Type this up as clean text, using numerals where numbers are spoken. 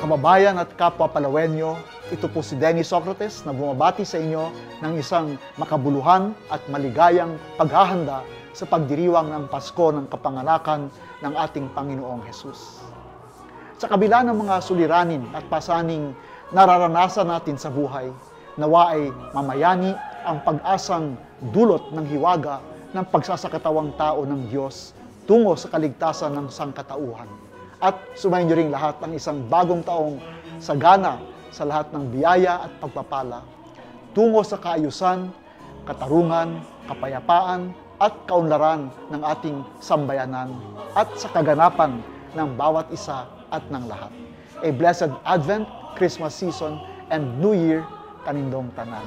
kababayan at kapwa Palawenyo, ito po si Denny Socrates na bumabati sa inyo ng isang makabuluhan at maligayang paghahanda sa pagdiriwang ng Pasko ng kapanganakan ng ating Panginoong Hesus. Sa kabila ng mga suliranin at pasaning nararanasan natin sa buhay, nawa ay mamayani ang pag-asang dulot ng hiwaga ng pagsasakatawang tao ng Diyos tungo sa kaligtasan ng sangkatauhan. At sumayin niyo ring lahat ng isang bagong taong sagana sa lahat ng biyaya at pagpapala, tungo sa kaayusan, katarungan, kapayapaan, at kaunlaran ng ating sambayanan at sa kaganapan ng bawat isa at ng lahat. A blessed Advent, Christmas season, and New Year kanindong tanan.